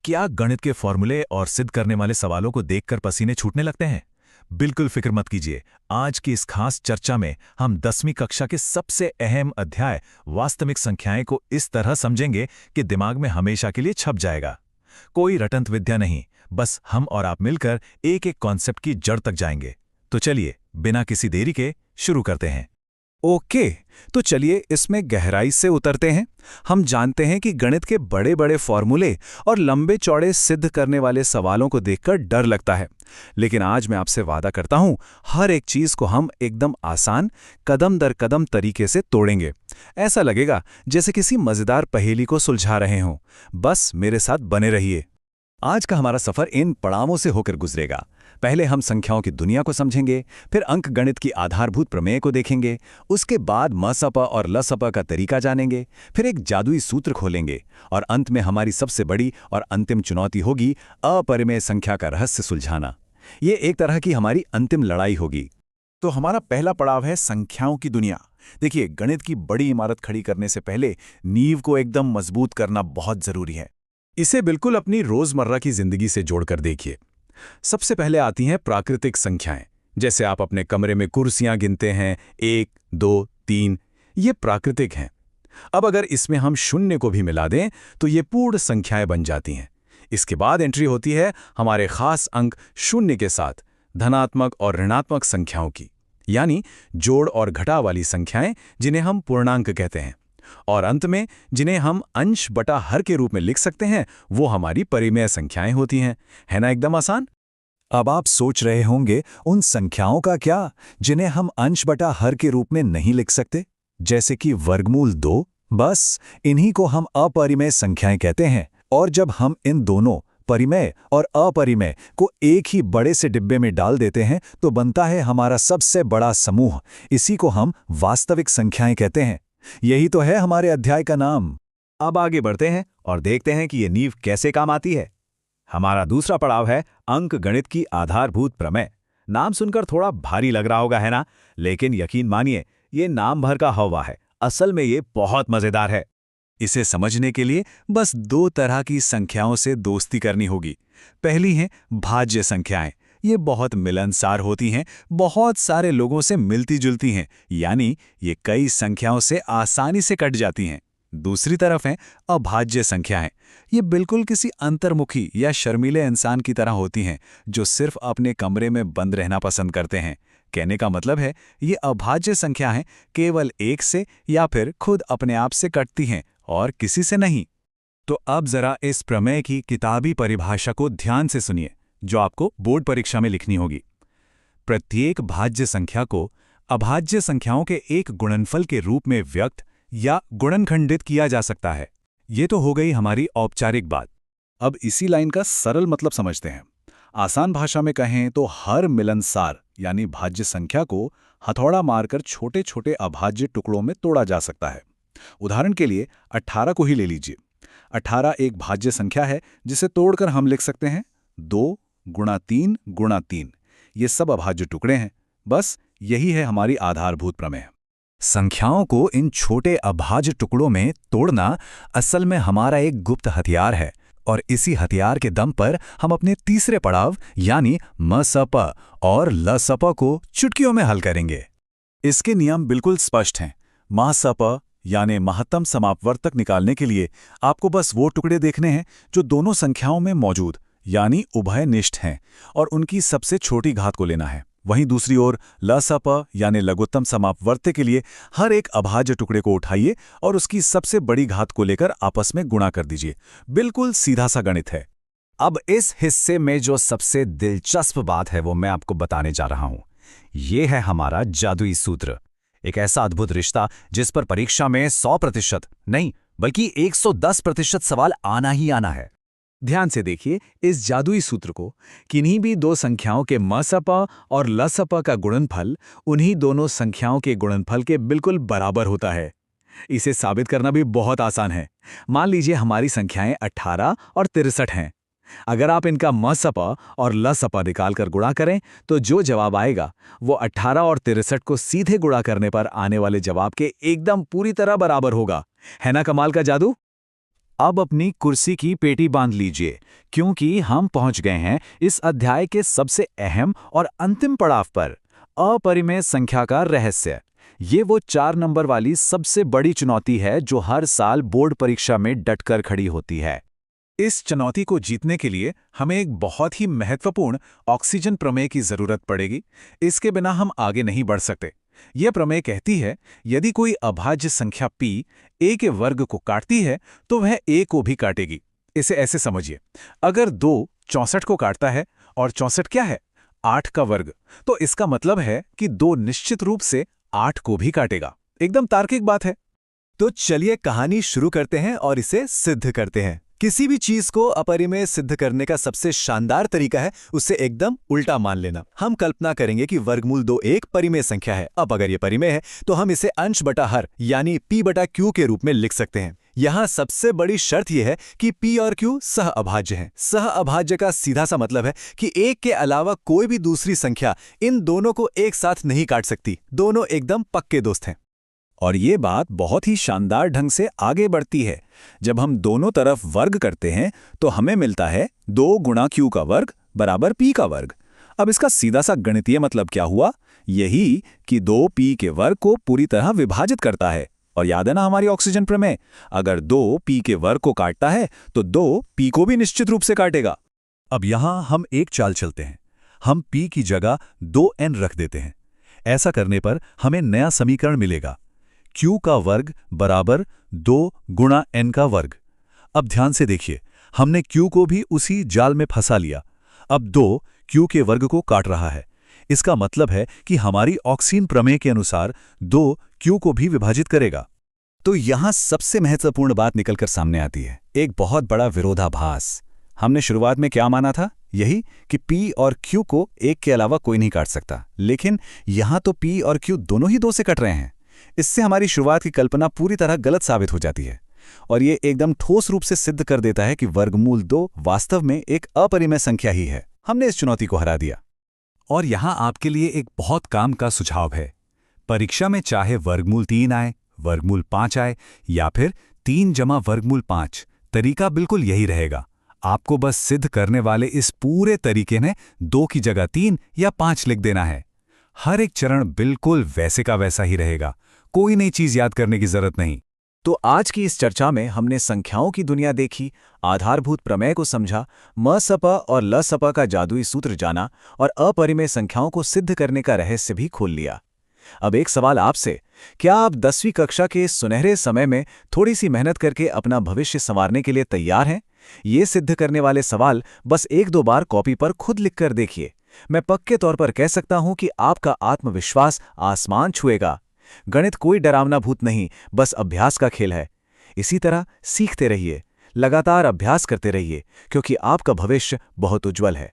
क्या गणित के फॉर्मूले और सिद्ध करने वाले सवालों को देखकर पसीने छूटने लगते हैं? बिल्कुल फिक्र मत कीजिए। आज की इस खास चर्चा में हम 10वीं कक्षा के सबसे अहम अध्याय वास्तविक संख्याएं को इस तरह समझेंगे कि दिमाग में हमेशा के लिए छप जाएगा। कोई रटंत विद्या नहीं, बस हम और आप मिलकर एक एक कॉन्सेप्ट की जड़ तक जाएंगे। तो चलिए, बिना किसी देरी के शुरू करते हैं। ओके, तो चलिए इसमें गहराई से उतरते हैं। हम जानते हैं कि गणित के बड़े बड़े फॉर्मूले और लंबे चौड़े सिद्ध करने वाले सवालों को देखकर डर लगता है, लेकिन आज मैं आपसे वादा करता हूं, हर एक चीज को हम एकदम आसान, कदम दर कदम तरीके से तोड़ेंगे। ऐसा लगेगा जैसे किसी मजेदार पहेली को सुलझा रहे हों। बस मेरे साथ बने रहिए। आज का हमारा सफर इन पड़ावों से होकर गुजरेगा। पहले हम संख्याओं की दुनिया को समझेंगे, फिर अंकगणित की आधारभूत प्रमेय को देखेंगे, उसके बाद मसपा और लसपा का तरीका जानेंगे, फिर एक जादुई सूत्र खोलेंगे और अंत में हमारी सबसे बड़ी और अंतिम चुनौती होगी अपरिमेय संख्या का रहस्य सुलझाना। ये एक तरह की हमारी अंतिम लड़ाई होगी। तो हमारा पहला पड़ाव है संख्याओं की दुनिया। देखिए, गणित की बड़ी इमारत खड़ी करने से पहले नींव को एकदम मजबूत करना बहुत जरूरी है। इसे बिल्कुल अपनी रोजमर्रा की जिंदगी से जोड़कर देखिए। सबसे पहले आती हैं प्राकृतिक संख्याएं। जैसे आप अपने कमरे में कुर्सियां गिनते हैं, 1, 2, 3, ये प्राकृतिक हैं। अब अगर इसमें हम शून्य को भी मिला दें तो ये पूर्ण संख्याएं बन जाती हैं। इसके बाद एंट्री होती है हमारे खास अंक शून्य के साथ धनात्मक और ऋणात्मक संख्याओं की, यानी जोड़ और घटाव वाली संख्याएं जिन्हें हम पूर्णांक कहते हैं। और अंत में जिन्हें हम अंश बटा हर के रूप में लिख सकते हैं, वो हमारी परिमेय संख्याएं होती हैं। है ना एकदम आसान? अब आप सोच रहे होंगे, उन संख्याओं का क्या जिन्हें हम अंश बटा हर के रूप में नहीं लिख सकते, जैसे कि वर्गमूल 2? बस इन्हीं को हम अपरिमेय संख्याएं कहते हैं। और जब हम इन दोनों परिमेय और अपरिमेय को एक ही बड़े से डिब्बे में डाल देते हैं तो बनता है हमारा सबसे बड़ा समूह। इसी को हम वास्तविक संख्याएं कहते हैं। यही तो है हमारे अध्याय का नाम। अब आगे बढ़ते हैं और देखते हैं कि ये नींव कैसे काम आती है। हमारा दूसरा पड़ाव है अंकगणित की आधारभूत प्रमेय। नाम सुनकर थोड़ा भारी लग रहा होगा, है ना? लेकिन यकीन मानिए, ये नाम भर का हवा है। असल में ये बहुत मजेदार है। इसे समझने के लिए बस 2 तरह की संख्याओं से दोस्ती करनी होगी। पहली है भाज्य संख्याएं। ये बहुत मिलनसार होती हैं, बहुत सारे लोगों से मिलती जुलती हैं, यानी ये कई संख्याओं से आसानी से कट जाती हैं। दूसरी तरफ है अभाज्य संख्याएं। ये बिल्कुल किसी अंतर्मुखी या शर्मीले इंसान की तरह होती हैं, जो सिर्फ अपने कमरे में बंद रहना पसंद करते हैं। कहने का मतलब है, ये अभाज्य संख्याएं केवल एक से या फिर खुद अपने आप से कटती हैं और किसी से नहीं। तो अब जरा इस प्रमेय की किताबी परिभाषा को ध्यान से सुनिए, जो आपको बोर्ड परीक्षा में लिखनी होगी। प्रत्येक भाज्य संख्या को अभाज्य संख्याओं के एक गुणनफल के रूप में व्यक्त या गुणनखंडित किया जा सकता है। ये तो हो गई हमारी औपचारिक बात। अब इसी लाइन का सरल मतलब समझते हैं। आसान भाषा में कहें तो हर मिलनसार यानी भाज्य संख्या को हथौड़ा मारकर छोटे छोटे अभाज्य टुकड़ों में तोड़ा जा सकता है। उदाहरण के लिए 18 को ही ले लीजिए। 18 एक भाज्य संख्या है जिसे तोड़कर हम लिख सकते हैं 2 गुणा 3 गुणा 3। ये सब अभाज्य टुकड़े हैं। बस यही है हमारी आधारभूत प्रमेय। संख्याओं को इन छोटे अभाज्य टुकड़ों में तोड़ना असल में हमारा एक गुप्त हथियार है, और इसी हथियार के दम पर हम अपने तीसरे पड़ाव यानी मसपा और लसपा को चुटकियों में हल करेंगे। इसके नियम बिल्कुल स्पष्ट हैं। मसपा यानी महत्तम समापवर्तक निकालने के लिए आपको बस वो टुकड़े देखने हैं जो दोनों संख्याओं में मौजूद यानी उभयनिष्ठ हैं, और उनकी सबसे छोटी घात को लेना है। वहीं दूसरी ओर लसपा यानी लघुत्तम समापवर्त्य के लिए हर एक अभाज्य टुकड़े को उठाइए और उसकी सबसे बड़ी घात को लेकर आपस में गुणा कर दीजिए। बिल्कुल सीधा सा गणित है। अब इस हिस्से में जो सबसे दिलचस्प बात है वो मैं आपको बताने जा रहा हूं। ये है हमारा जादुई सूत्र, एक ऐसा अद्भुत रिश्ता जिस पर परीक्षा में 100% नहीं बल्कि 110% सवाल आना ही आना है। ध्यान से देखिए इस जादुई सूत्र को। किन्हीं भी दो संख्याओं के मसपा और लसपा का गुणनफल उन्हीं दोनों संख्याओं के गुणनफल के बिल्कुल बराबर होता है। इसे साबित करना भी बहुत आसान है। मान लीजिए हमारी संख्याएं 18 और 63 हैं। अगर आप इनका मसपा और लसपा निकालकर गुणा करें तो जो जवाब आएगा वो 18 और 63 को सीधे गुणा करने पर आने वाले जवाब के एकदम पूरी तरह बराबर होगा। है ना कमाल का जादू? अब अपनी कुर्सी की पेटी बांध लीजिए, क्योंकि हम पहुंच गए हैं इस अध्याय के सबसे अहम और अंतिम पड़ाव पर, अपरिमेय संख्या का रहस्य। ये वो 4 नंबर वाली सबसे बड़ी चुनौती है जो हर साल बोर्ड परीक्षा में डटकर खड़ी होती है। इस चुनौती को जीतने के लिए हमें एक बहुत ही महत्वपूर्ण ऑक्सीजन प्रमेय की जरूरत पड़ेगी। इसके बिना हम आगे नहीं बढ़ सकते। यह प्रमेय कहती है, यदि कोई अभाज्य संख्या p a के वर्ग को काटती है तो वह a को भी काटेगी। इसे ऐसे समझिए, अगर 2 64 को काटता है और 64 क्या है? 8 का वर्ग, तो इसका मतलब है कि 2 निश्चित रूप से 8 को भी काटेगा। एकदम तार्किक बात है। तो चलिए कहानी शुरू करते हैं और इसे सिद्ध करते हैं। किसी भी चीज को अपरिमेय सिद्ध करने का सबसे शानदार तरीका है उसे एकदम उल्टा मान लेना। हम कल्पना करेंगे कि वर्गमूल 2 एक परिमेय संख्या है। अब अगर ये परिमेय है तो हम इसे अंश बटा हर यानी p बटा q के रूप में लिख सकते हैं। यहाँ सबसे बड़ी शर्त यह है कि p और q सह अभाज्य हैं। सह अभाज्य का सीधा सा मतलब है कि एक के अलावा कोई भी दूसरी संख्या इन दोनों को एक साथ नहीं काट सकती। दोनों एकदम पक्के दोस्त हैं। और ये बात बहुत ही शानदार ढंग से आगे बढ़ती है। जब हम दोनों तरफ वर्ग करते हैं तो हमें मिलता है 2 गुणा q का वर्ग बराबर p का वर्ग। अब इसका सीधा सा गणितीय मतलब क्या हुआ? यही कि 2p के वर्ग को पूरी तरह विभाजित करता है। और याद है ना हमारी ऑक्सीजन प्रमेय, अगर 2p के वर्ग को काटता है तो 2p को भी निश्चित रूप से काटेगा। अब यहाँ हम एक चाल चलते हैं। हम p की जगह 2n रख देते हैं। ऐसा करने पर हमें नया समीकरण मिलेगा, q का वर्ग बराबर 2 गुणा n का वर्ग। अब ध्यान से देखिए, हमने q को भी उसी जाल में फंसा लिया। अब 2 q के वर्ग को काट रहा है। इसका मतलब है कि हमारी ऑक्सीन प्रमेय के अनुसार 2 q को भी विभाजित करेगा। तो यहाँ सबसे महत्वपूर्ण बात निकलकर सामने आती है, एक बहुत बड़ा विरोधाभास। हमने शुरुआत में क्या माना था? यही कि p और q को एक के अलावा कोई नहीं काट सकता। लेकिन यहाँ तो p और q दोनों ही 2 से कट रहे हैं। इससे हमारी शुरुआत की कल्पना पूरी तरह गलत साबित हो जाती है और ये एकदम ठोस रूप से सिद्ध कर देता है कि वर्गमूल 2 वास्तव में एक अपरिमेय संख्या ही है। हमने इस चुनौती को हरा दिया। और यहाँ आपके लिए एक बहुत काम का सुझाव है। परीक्षा में चाहे वर्गमूल 3 आए, वर्गमूल 5 आए या फिर 3 जमा वर्गमूल 5, तरीका बिल्कुल यही रहेगा। आपको बस सिद्ध करने वाले इस पूरे तरीके में 2 की जगह 3 या 5 लिख देना है। हर एक चरण बिल्कुल वैसे का वैसा ही रहेगा। कोई नई चीज याद करने की जरूरत नहीं। तो आज की इस चर्चा में हमने संख्याओं की दुनिया देखी, आधारभूत प्रमेय को समझा, मसपा और लसपा का जादुई सूत्र जाना और अपरिमेय संख्याओं को सिद्ध करने का रहस्य भी खोल लिया। अब एक सवाल आपसे, क्या आप 10वीं कक्षा के इस सुनहरे समय में थोड़ी सी मेहनत करके अपना भविष्य संवारने के लिए तैयार हैं? ये सिद्ध करने वाले सवाल बस 1-2 बार कॉपी पर खुद लिखकर देखिए। मैं पक्के तौर पर कह सकता हूं कि आपका आत्मविश्वास आसमान छुएगा। गणित कोई डरावना भूत नहीं, बस अभ्यास का खेल है। इसी तरह सीखते रहिए, लगातार अभ्यास करते रहिए, क्योंकि आपका भविष्य बहुत उज्जवल है।